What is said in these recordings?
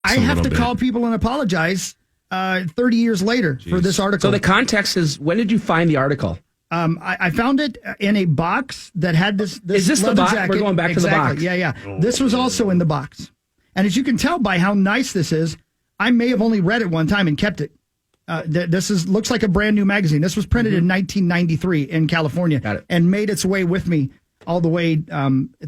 I have to call people and apologize 30 years later for this article. So the context is, when did you find the article? I found it in a box that had this Is this the box? jacket. We're going back to the box. Yeah. This was also in the box. And as you can tell by how nice this is, I may have only read it one time and kept it. This looks like a brand new magazine. This was printed in 1993 in California and made its way with me all the way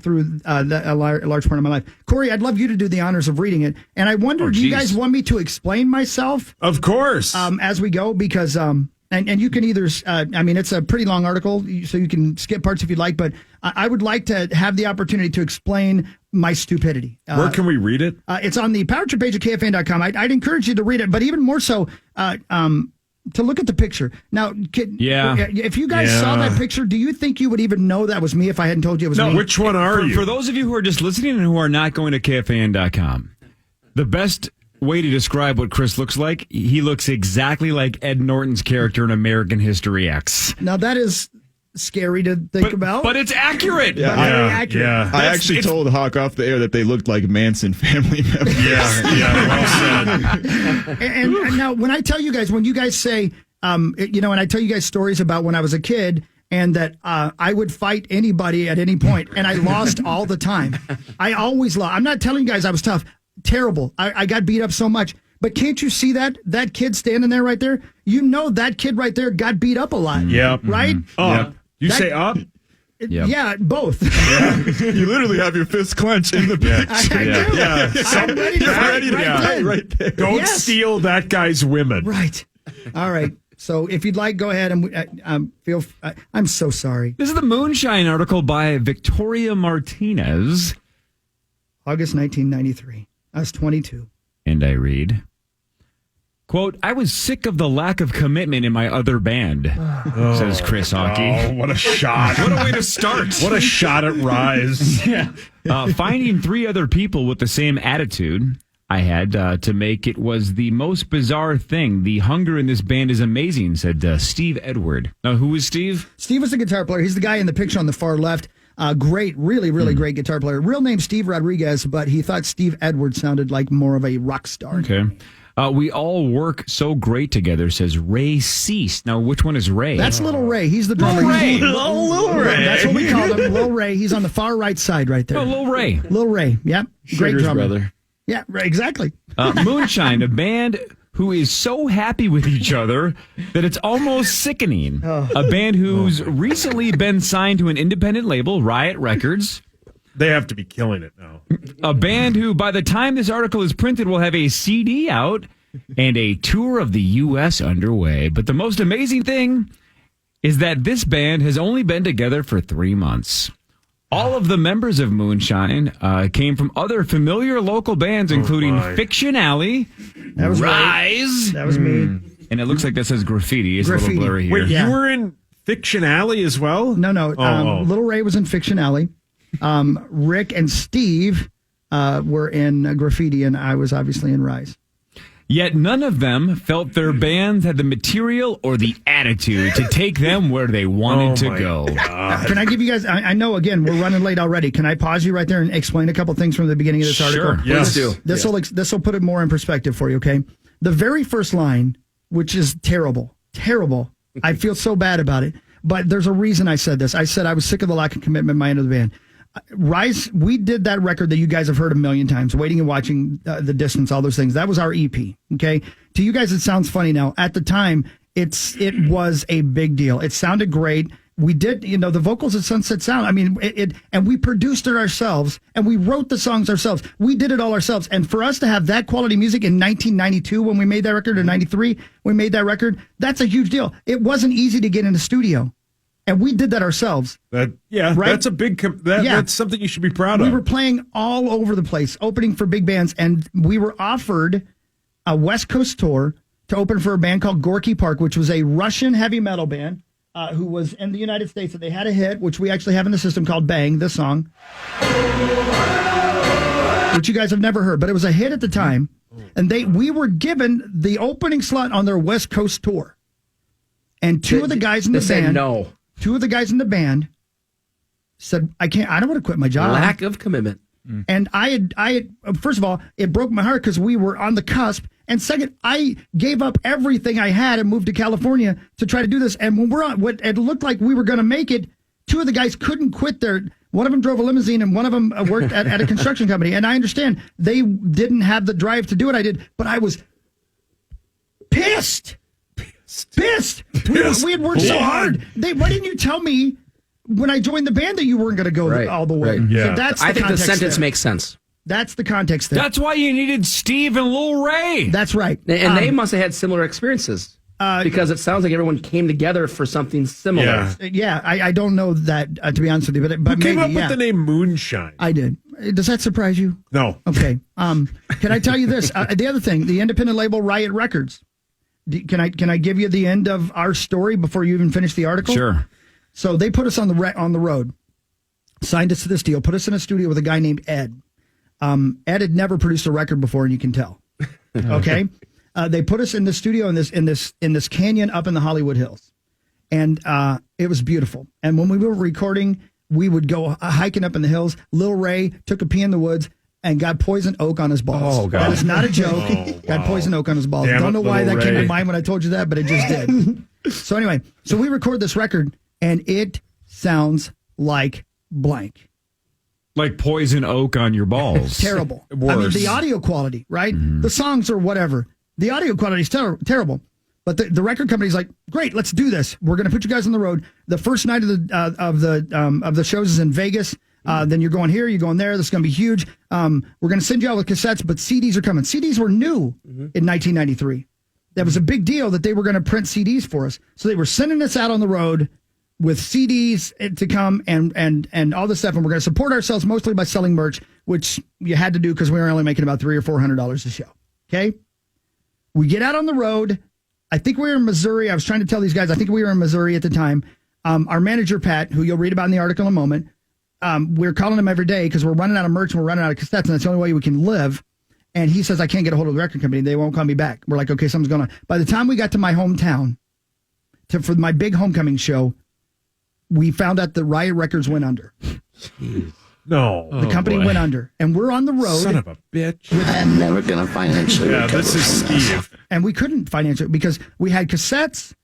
through a large part of my life. Corey, I'd love you to do the honors of reading it. And I wonder, do you guys want me to explain myself? Of course. As we go, because... And you can either, it's a pretty long article, so you can skip parts if you'd like, but I would like to have the opportunity to explain my stupidity. Where can we read it? It's on the Power Trip page at KFAN.com. I'd encourage you to read it, but even more so, to look at the picture. Now, if you guys saw that picture, do you think you would even know that was me if I hadn't told you it was me? Which one are you? For those of you who are just listening and who are not going to KFAN.com, the best way to describe what Chris looks like, he looks exactly like Ed Norton's character in American History X. Now that is scary to think about. But it's accurate. Very accurate. Yeah. I actually told Hawk off the air that they looked like Manson family members. Well said. and now when I tell you guys, when you guys say, and I tell you guys stories about when I was a kid and that I would fight anybody at any point, and I lost all the time. I always lost. I'm not telling you guys I was tough. Terrible. I got beat up so much. But can't you see that kid standing there right there? You know that kid right there got beat up a lot. Yep. Right? Up. You say up? Yeah, both. Yeah. You literally have your fists clenched in the picture. I do. Yeah. I'm ready to fight right there. Don't steal that guy's women. Right. All right. So if you'd like, go ahead and I'm so sorry. This is the Moonshine article by Victoria Martinez. August 1993. I was 22. And I read, quote, I was sick of the lack of commitment in my other band, says Chris Hawkey. Oh, what a shot. What a way to start. What a shot at Rise. Finding 3 other people with the same attitude I had to make it was the most bizarre thing. The hunger in this band is amazing, said Steve Edward. Now, who is Steve? Steve was the guitar player. He's the guy in the picture on the far left. Great, really, really great guitar player. Real name Steve Rodriguez, but he thought Steve Edwards sounded like more of a rock star. Okay. We all work so great together, says Ray Cease. Now, which one is Ray? That's Little Ray. He's the drummer. Little Ray. That's what we call him, Little Ray. He's on the far right side right there. Oh, Little Ray. Little Ray, yep. Great Sugar's drummer. brother. Yeah, right, exactly. Moonshine, a band who is so happy with each other that it's almost sickening. A band who's recently been signed to an independent label, Riot Records. They have to be killing it now. A band who, by the time this article is printed, will have a CD out and a tour of the U.S. underway. But the most amazing thing is that this band has only been together for 3 months. All of the members of Moonshine came from other familiar local bands, including Fiction Alley, That was Rise. That was me. And it looks like that says Graffiti. It's Graffiti. a little blurry here. Wait, you were in Fiction Alley as well? No. Little Ray was in Fiction Alley. Rick and Steve were in Graffiti, and I was obviously in Rise. Yet none of them felt their bands had the material or the attitude to take them where they wanted to go. Can I give you guys, I know, again, we're running late already. Can I pause you right there and explain a couple things from the beginning of this article? Sure. Yes. do. This will put it more in perspective for you, okay? The very first line, which is terrible. I feel so bad about it. But there's a reason I said this. I said I was sick of the lack of commitment in my end of the band. Rise, we did that record that you guys have heard a million times, Waiting and Watching, The Distance, all those things. That was our EP, okay? To you guys, it sounds funny now. At the time, it was a big deal. It sounded great. We did, the vocals at Sunset Sound. I mean, and we produced it ourselves, and we wrote the songs ourselves. We did it all ourselves. And for us to have that quality music in 1992 when we made that record, or 93 when we made that record, that's a huge deal. It wasn't easy to get in the studio. And we did that ourselves. Right? That's a big. That's something you should be proud of. We were playing all over the place, opening for big bands, and we were offered a West Coast tour to open for a band called Gorky Park, which was a Russian heavy metal band who was in the United States. And they had a hit, which we actually have in the system, called "Bang," this song, which you guys have never heard, but it was a hit at the time. And we were given the opening slot on their West Coast tour, and two of the guys in the band. Two of the guys in the band said, I don't want to quit my job. Lack of commitment. And I had, first of all, it broke my heart because we were on the cusp. And second, I gave up everything I had and moved to California to try to do this. And when we're on, what it looked like we were going to make it, two of the guys couldn't quit their. One of them drove a limousine and one of them worked at a construction company. And I understand they didn't have the drive to do what I did, but I was pissed. We had worked so hard. Why didn't you tell me when I joined the band that you weren't going to go all the way? Right. Yeah. So that's I think the sentence there. makes sense. That's the context there. That's why you needed Steve and Lil Ray. That's right. And they must have had similar experiences. Because it sounds like everyone came together for something similar. Yeah, I don't know that, to be honest with you, but Who maybe, came up with the name Moonshine? I did. Does that surprise you? No. Okay. Can I tell you this? The other thing, the independent label Riot Records. Can I give you the end of our story before you even finish the article? Sure. So they put us on the road, signed us to this deal, put us in a studio with a guy named Ed. Ed had never produced a record before, and you can tell. Okay. They put us in the studio in this canyon up in the Hollywood Hills, and it was beautiful. And when we were recording, we would go hiking up in the hills. Lil Ray took a pee in the woods and got poison oak on his balls. Oh, God. That is not a joke. Got poison oak on his balls. Damn Don't know it, why Lil that came Ray. to mind when I told you that, but it just did. So anyway, we record this record, and it sounds like blank. Like poison oak on your balls. Terrible. Worse. I mean, the audio quality, right? The songs are whatever. The audio quality is terrible. But the record company's like, great, let's do this. We're going to put you guys on the road. The first night of the shows is in Vegas. Then you're going here, you're going there. This is going to be huge. We're going to send you out with cassettes, but CDs are coming. CDs were new in 1993. That was a big deal that they were going to print CDs for us. So they were sending us out on the road with CDs to come and all this stuff. And we're going to support ourselves mostly by selling merch, which you had to do because we were only making about $300 or $400 a show. Okay. We get out on the road. I think we were in Missouri. I was trying to tell these guys, I think we were in Missouri at the time. Our manager, Pat, who you'll read about in the article in a moment, we're calling him every day because we're running out of merch and we're running out of cassettes, and that's the only way we can live. And he says, I can't get a hold of the record company. They won't call me back. We're like, okay, something's going on. By the time we got to my hometown for my big homecoming show, we found out that Riot Records went under. No. The company went under. And we're on the road. Son of a bitch. I'm never going to financially Yeah, recover this is from this. Steve. And we couldn't finance it because we had cassettes.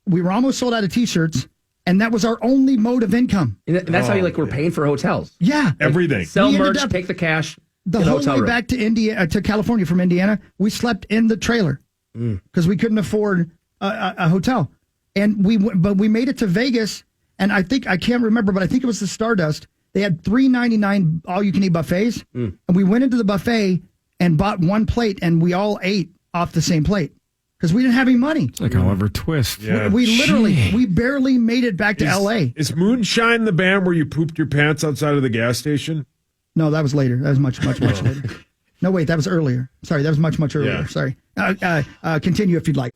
We were almost sold out of T-shirts. And that was our only mode of income. And that's how you we're paying for hotels. Yeah. Everything. Sell We ended merch, up- take the cash. The get a whole hotel way room. back to to California from Indiana, we slept in the trailer because we couldn't afford a hotel. And but we made it to Vegas, and I can't remember, but I think it was the Stardust. They had $3.99 all-you-can-eat buffets, and we went into the buffet and bought one plate, and we all ate off the same plate because we didn't have any money. Like Oliver Twist. Yeah. We barely made it back to L.A. Is Moonshine the band where you pooped your pants outside of the gas station? No, that was later. That was much later. No, wait, that was earlier. Sorry, that was much earlier. Yeah. Sorry. Continue if you'd like.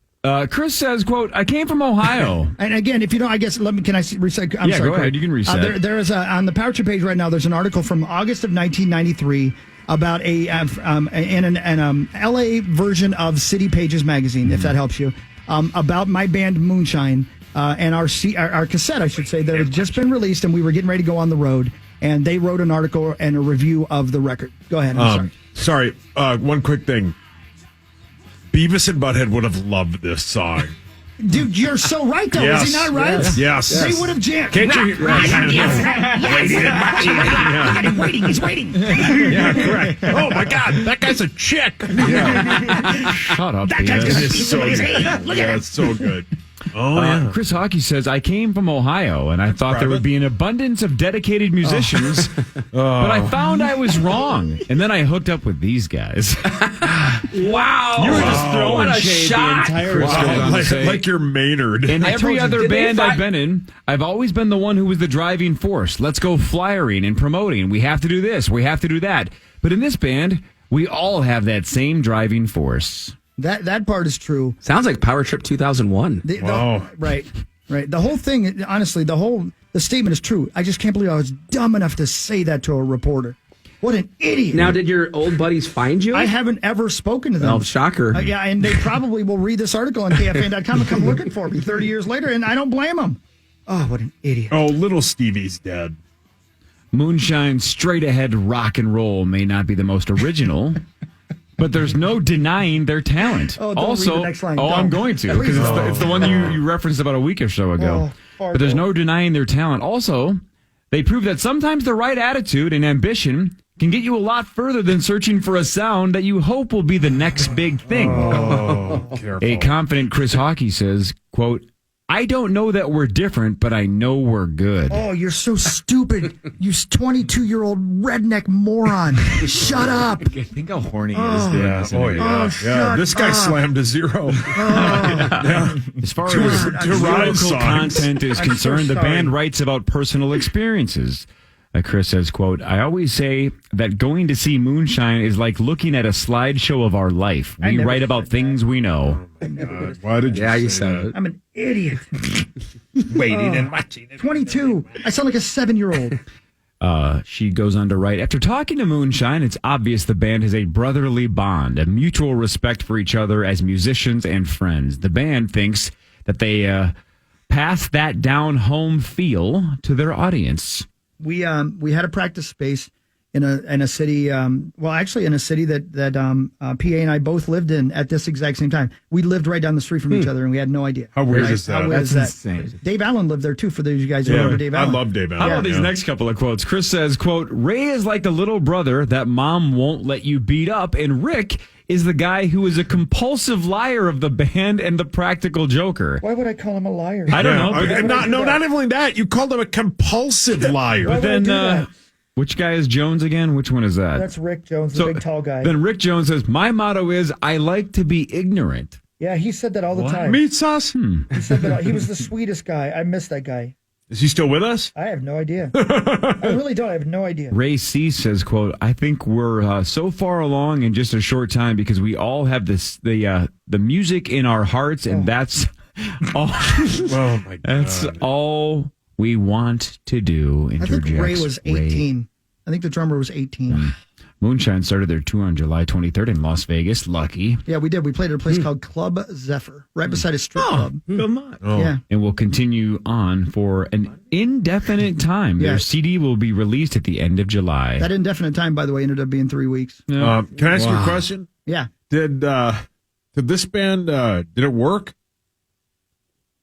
Chris says, quote, I came from Ohio. And again, if you don't, I guess, can I reset? I'm Yeah, sorry, go ahead. Craig. You can reset. There is on the Power Trip page right now, there's an article from August of 1993 about an LA version of City Pages magazine, if that helps you, about my band Moonshine and our cassette, I should say, that had just been released and we were getting ready to go on the road. And they wrote an article and a review of the record. Go ahead. I'm sorry. One quick thing. Beavis and Butthead would have loved this song. Dude, you're so right, though. Yes. Is he not right? Yes. They would have jammed. Can't you? Waiting. He's waiting. Yeah, correct. Oh my God, that guy's a chick. Yeah, Shut up, That guy's Beavis. gonna it's so good. Look Yeah, at him. it's so good. Oh yeah. Chris Hawkey says, I came from Ohio and I thought there would be an abundance of dedicated musicians, but I found I was wrong. And then I hooked up with these guys. Wow. You were just throwing what a shade shot. Chris goes on to say, like you're Maynard. in every other Did they band fi- I've been in, I've always been the one who was the driving force. Let's go flyering and promoting. We have to do this. We have to do that. But in this band, we all have that same driving force. That part is true. Sounds like Power Trip 2001. Right. The whole thing, honestly, the statement is true. I just can't believe I was dumb enough to say that to a reporter. What an idiot. Now, did your old buddies find you? I haven't ever spoken to them. Oh, shocker. Yeah, and they probably will read this article on KFN.com and come looking for me 30 years later, and I don't blame them. Oh, what an idiot. Oh, little Stevie's dead. Moonshine's straight-ahead rock and roll may not be the most original, but there's no denying their talent. Oh, don't also, read the next line. I'm Don't. going to, because it's the one you referenced about a week or so ago. But there's no denying their talent. Also, they prove that sometimes the right attitude and ambition can get you a lot further than searching for a sound that you hope will be the next big thing. A confident Chris Hawkey says, quote, I don't know that we're different, but I know we're good. Oh, you're so stupid. You 22-year-old redneck moron. Shut up. Think how horny he is doing this. Shut This guy up. slammed a 0. As far as lyrical songs. content is I'm so concerned, the sorry. band writes about personal experiences. Chris says, quote, I always say that going to see Moonshine is like looking at a slideshow of our life. We never write about said things we know. Why did you Yeah, you say said that? it. I'm an idiot. Waiting and watching. 22. I sound like a 7-year-old. She goes on to write, after talking to Moonshine, it's obvious the band has a brotherly bond, a mutual respect for each other as musicians and friends. The band thinks that they pass that down-home feel to their audience. We had a practice space in a city. Actually, in a city that PA and I both lived in at this exact same time. We lived right down the street from each other, and we had no idea. How weird is that? How weird That's is that? insane. Dave Allen lived there too. For those of you guys who remember Dave I Allen, love Dave Allen. How about these next couple of quotes? Chris says, quote, Ray is like the little brother that mom won't let you beat up, and Rick is the guy who is a compulsive liar of the band and the practical joker. Why would I call him a liar? I don't know. But, Not even that. You called him a compulsive liar. Why but would I then, do that? which guy is Jones again? Which one is that? That's Rick Jones, the big tall guy. Then Rick Jones says, my motto is, I like to be ignorant. Yeah, he said that all the time. Meat sauce? He said that he was the sweetest guy. I miss that guy. Is he still with us? I have no idea. I really don't. I have no idea. Ray C says, quote, I think we're so far along in just a short time because we all have the music in our hearts, and that's all. Oh, my God. That's all we want to do. I think Interjects Ray was 18. I think the drummer was 18. Moonshine started their tour on July 23rd in Las Vegas. Lucky. Yeah, we did. We played at a place called Club Zephyr, right beside a strip club. Come on. Yeah. And will continue on for an indefinite time. Their Yes. CD will be released at the end of July. That indefinite time, by the way, ended up being 3 weeks. Can I ask you a question? Yeah. Did this band, did it work?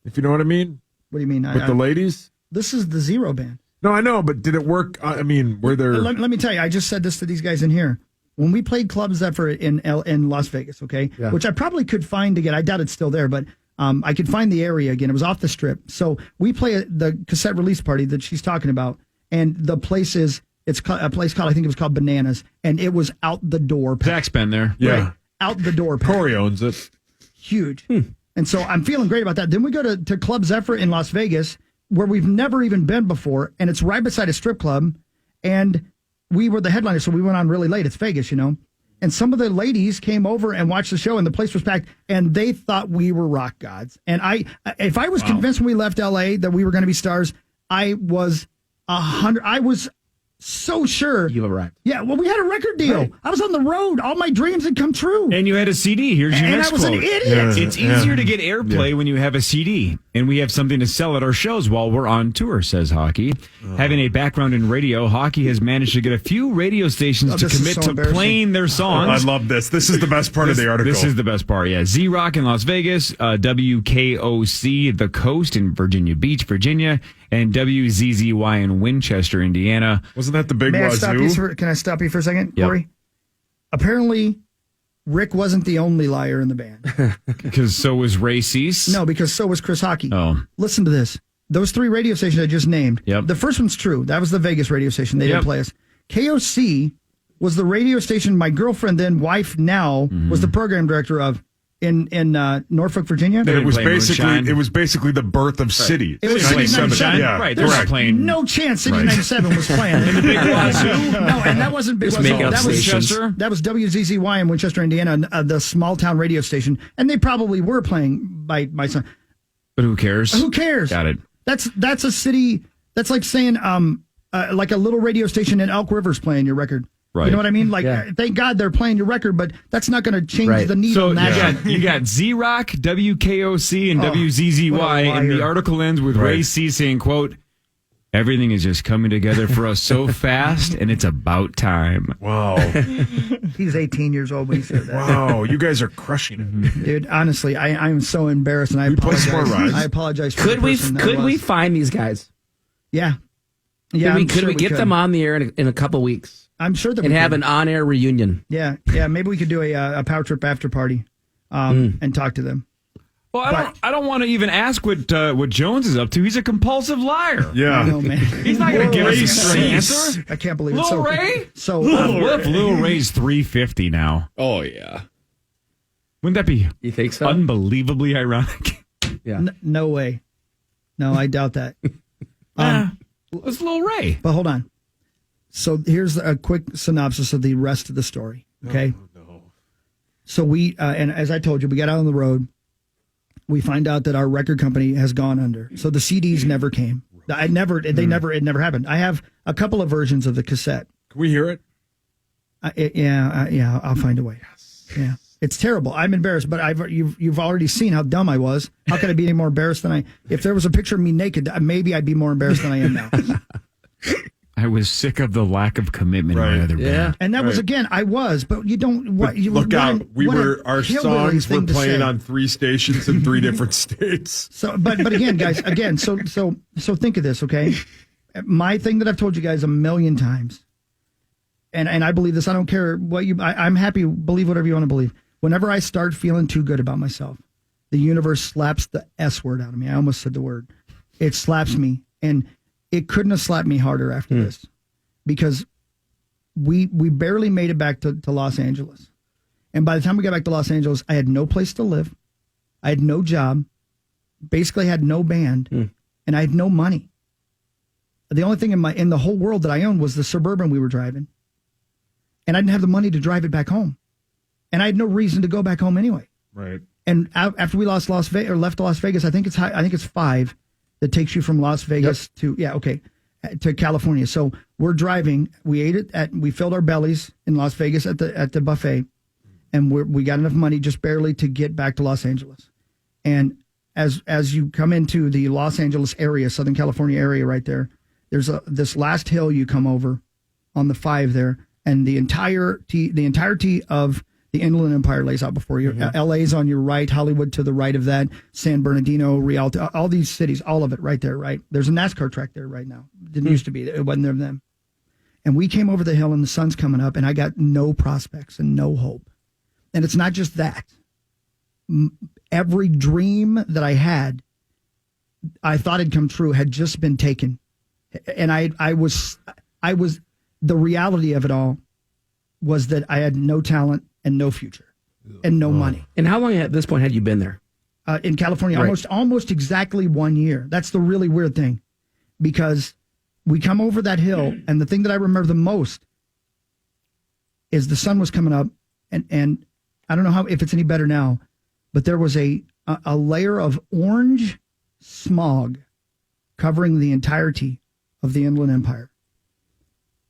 If you know what I mean? What do you mean? With the ladies? This is the Zero Band. No, I know, but did it work? I mean, were there... Let me tell you, I just said this to these guys in here. When we played Club Zephyr in Las Vegas, okay, which I probably could find again. I doubt it's still there, but I could find the area again. It was off the strip. So we play at the cassette release party that she's talking about, and the place is, it's a place called, I think it was called Bananas, and it was out the door. Zach's been there. Yeah. Right, out the door. packed. Corey owns it. Huge. And so I'm feeling great about that. Then we go to Club Zephyr in Las Vegas, where we've never even been before, and it's right beside a strip club, and we were the headliners, so we went on really late. It's Vegas, you know. And some of the ladies came over and watched the show, and the place was packed, and they thought we were rock gods. And if I was convinced when we left L.A. that we were going to be stars, I was so sure. You arrived. Yeah, well, we had a record deal. Right. I was on the road. All my dreams had come true. And you had a CD. Here's your And next I was quote. an idiot. It's easier to get airplay when you have a CD, and we have something to sell at our shows while we're on tour, says Hawkey. Having a background in radio, Hawkey has managed to get a few radio stations to this is commit so to embarrassing. playing their I songs. love this. This is the best part of the article. This is the best part, yeah. Z-Rock in Las Vegas, WKOC The Coast in Virginia Beach, Virginia, and WZZY in Winchester, Indiana. Wasn't that the big May I stop you wazoo? can I stop you for a second, Yep. Corey? Apparently, Rick wasn't the only liar in the band. Because so was Ray Cease. No, because so was Chris Hawkey. Oh. Listen to this. Those 3 radio stations I just named. Yep. The first one's true. That was the Vegas radio station. They didn't play us. KOC was the radio station my girlfriend, then wife now, was the program director of in Norfolk, Virginia. It was play basically Moonshine. the birth of City. It was Playing Cities Moonshine. 97. Yeah, Right, they're not correct. playing. No chance City 97 was playing. Big Wazoo. No, and that wasn't Big Just Wazoo. making up That was stations. Winchester. That was WZZY in Winchester, Indiana, the small town radio station, and they probably were playing by son. But who cares? Who cares? Got it. That's a city. That's like saying like a little radio station in Elk River's playing your record. Right. You know what I mean? Like, thank God they're playing your record, but that's not going to change Right. the needle So nationally. you got Z-Rock, WKOC, and what a WZZY, and the liar. article ends with Ray C saying, quote, Everything is just coming together for us so fast, and it's about time. Wow. He's 18 years old when he said that. Wow. You guys are crushing it. Dude, honestly, I'm so embarrassed, and I We play apologize. smart rides. I apologize for Could the we person that could we was. find these guys? Yeah. Yeah, Could we get them on the air in a couple weeks I'm sure that and we have could. an on-air reunion? Yeah, maybe we could do a Power Trip after party and talk to them. Well, I don't want to even ask what Jones is up to. He's a compulsive liar. Yeah. No, man. He's not going to give us a straight Cease. answer. I can't believe it. Lil Ray? So, What if Lil Ray's 350 now? Oh yeah. Wouldn't that be You think so? unbelievably ironic? Yeah. no way. No, I doubt that. It's Lil Ray. But hold on. So here's a quick synopsis of the rest of the story. Okay. No. So we, and as I told you, we got out on the road. We find out that our record company has gone under. So the CDs never came. It never happened. I have a couple of versions of the cassette. Can we hear it? Yeah, I'll find a way. Yeah. It's terrible. I'm embarrassed, but you've already seen how dumb I was. How could I be any more embarrassed than if there was a picture of me naked, maybe I'd be more embarrassed than I am now. I was sick of the lack of commitment in Right. my other band. And that was, again, I was, but you don't, what, you Look out. Our hillbilly songs were thing to playing say. on 3 stations in 3 different states. So, but again, guys, so think of this, okay? My thing that I've told you guys a million times, and I believe this. I don't care what I'm happy. Believe whatever you want to believe. Whenever I start feeling too good about myself, the universe slaps the S word out of me. I almost said the word. It slaps me, and it couldn't have slapped me harder after this, because we barely made it back to Los Angeles, and by the time we got back to Los Angeles, I had no place to live, I had no job, basically had no band, and I had no money. The only thing in the whole world that I owned was the Suburban we were driving, and I didn't have the money to drive it back home, and I had no reason to go back home anyway. Right. And after we left Las Vegas, I think it's 5 that takes you from Las Vegas to California. So we're driving. We ate it we filled our bellies in Las Vegas at the buffet, and we got enough money just barely to get back to Los Angeles. And as you come into the Los Angeles area, Southern California area, right there, there's this last hill you come over on the 5 there, and the entirety of the Inland Empire lays out before you. LA's on your right, Hollywood to the right of that, San Bernardino, Rialto, all these cities, all of it right there, right? There's a NASCAR track there right now. Didn't used to be. It wasn't there then. And we came over the hill and the sun's coming up, and I got no prospects and no hope. And it's not just that. Every dream that I had, I thought had come true, had just been taken. And I was the reality of it all was that I had no talent and no future and no money. And how long at this point had you been there? In California, Right. almost exactly 1 year. That's the really weird thing, because we come over that hill, and the thing that I remember the most is the sun was coming up, and I don't know if it's any better now, but there was a layer of orange smog covering the entirety of the Inland Empire.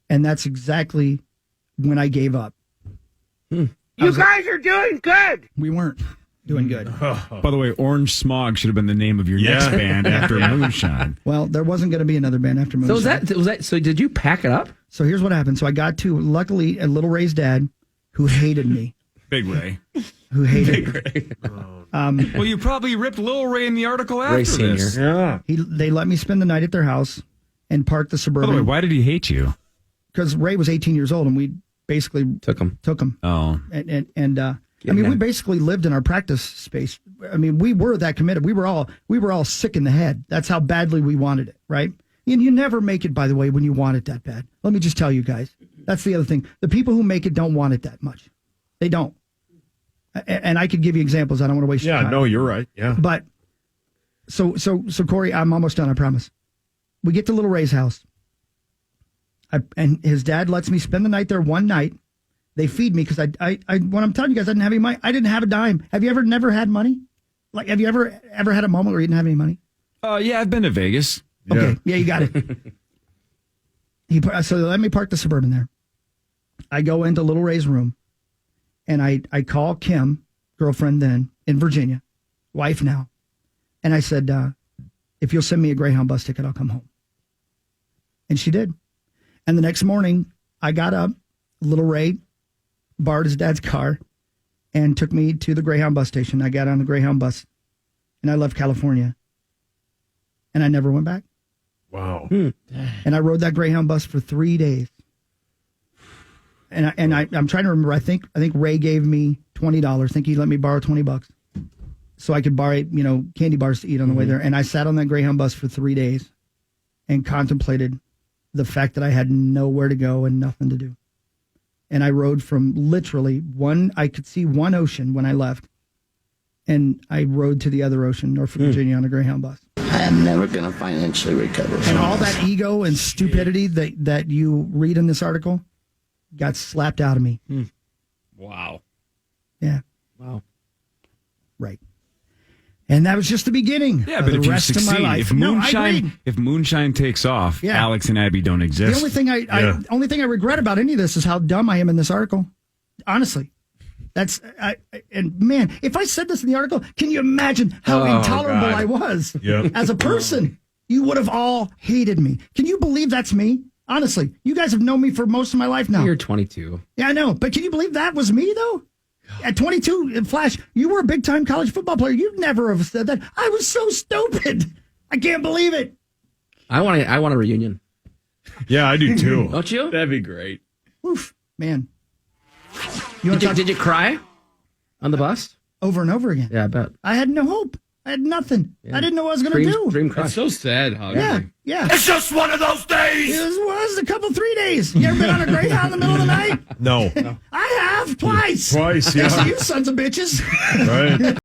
And that's exactly when I gave up. You guys are doing good. We weren't doing good. By the way, Orange Smog should have been the name of your next band after Moonshine. Well, there wasn't going to be another band after Moonshine. So was that? So did you pack it up? So here's what happened. So I got to, luckily, a Little Ray's dad, who hated me. Big Ray. Who hated me. Well, you probably ripped Lil Ray in the article after Ray Senior. this. Yeah. They let me spend the night at their house and park the By the way, Suburban, why did he hate you? because Ray was 18 years old, and we basically Took him. took him. Oh. And I mean, we basically lived in our practice space. I mean, we were that committed. We were all sick in the head. That's how badly we wanted it, right? And you never make it, by the way, when you want it that bad. Let me just tell you guys. That's the other thing. The people who make it don't want it that much. They don't. And I could give you examples. I don't want to waste your Yeah, time. no, you're right. Yeah. But so Corey, I'm almost done, I promise. We get to Little Ray's house. And his dad lets me spend the night there one night. They feed me because I when I'm telling you guys, I didn't have any money. I didn't have a dime. Have you ever never had money? Like, have you ever had a moment where you didn't have any money? Yeah, I've been to Vegas. Okay, yeah, you got it. So they let me park the Suburban there. I go into Little Ray's room, and I call Kim, girlfriend then, in Virginia, wife now, and I said, if you'll send me a Greyhound bus ticket, I'll come home. And she did. And the next morning, I got up, little Ray borrowed his dad's car and took me to the Greyhound bus station. I got on the Greyhound bus and I left California. And I never went back. Wow. And I rode that Greyhound bus for 3 days. And I'm trying to remember. I think Ray gave me $20. I think he let me borrow $20 so I could borrow, candy bars to eat on the way there. And I sat on that Greyhound bus for 3 days and contemplated the fact that I had nowhere to go and nothing to do. And I rode from literally I could see one ocean when I left. And I rode to the other ocean, Norfolk, Virginia, on a Greyhound bus. I am never going to financially recover. And all that ego and stupidity that you read in this article got slapped out of me. Wow. Yeah. Wow. Right. And that was just the beginning. Yeah, of but the if you rest of my succeed, life. if Moonshine takes off, Yeah. Alex and Abby don't exist. The only thing I regret about any of this is how dumb I am in this article. Honestly. And man, if I said this in the article, can you imagine how intolerable God. I was Yep. as a person? You would have all hated me. Can you believe that's me? Honestly, you guys have known me for most of my life now. You're 22. Yeah, I know. But can you believe that was me, though? At 22, in Flash, you were a big-time college football player. You'd never have said that. I was so stupid. I can't believe it. I want a reunion. Yeah, I do too. Don't you? That'd be great. Oof, man. You want to talk Did you cry on the bus? over and over again? Yeah, I bet. I had no hope. I had nothing. Yeah. I didn't know what I was going to do. Dream That's crush. so sad, Hawkey. Yeah. It's just one of those days. It was a couple, 3 days. You ever been on a Greyhound in the middle of the night? No. I have twice. Twice, Thanks to yeah. you sons of bitches. Right.